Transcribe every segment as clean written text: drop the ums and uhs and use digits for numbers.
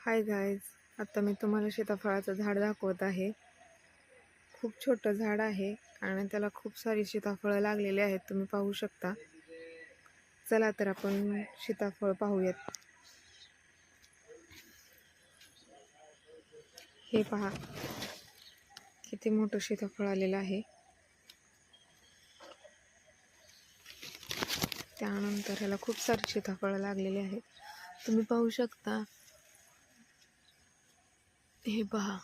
Hi guys, आता मी तुम्हाला सीताफळाचं झाड दाखवत आहे. खूप छोटं झाड आहे आणि त्याला खूप सारी सीताफळं लागलेली आहेत, तुम्ही पाहू शकता. चला तर आपण सीताफळ पाहूयात. हे पहा, किती मोठं सीताफळ आलेलं आहे. त्यानंतर ह्याला खूप सारी सीताफळं लागलेली आहेत, तुम्ही पाहू शकता. हे पहा,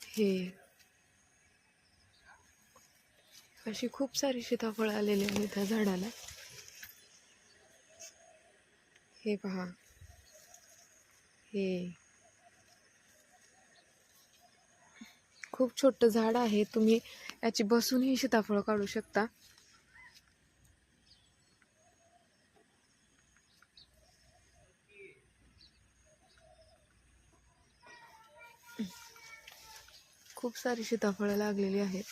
हे अशी खूप सारी सीताफळं आलेली आहेत त्या झाडाला. हे पहा, हे खूप छोटं झाड आहे, तुम्ही याची बसूनही सीताफळ काढू शकता. खूप सारी सीताफळं लागलेली आहेत.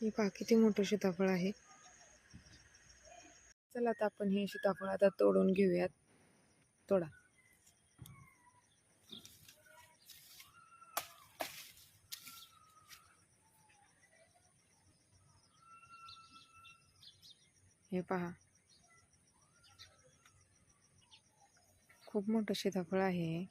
हे पहा, किती मोठं सीताफळ आहे. चला आता आपण हे सीताफळ आता तोडून घेऊयात. तोडा. हे पहा, खूप मोठं सीताफळ आहे.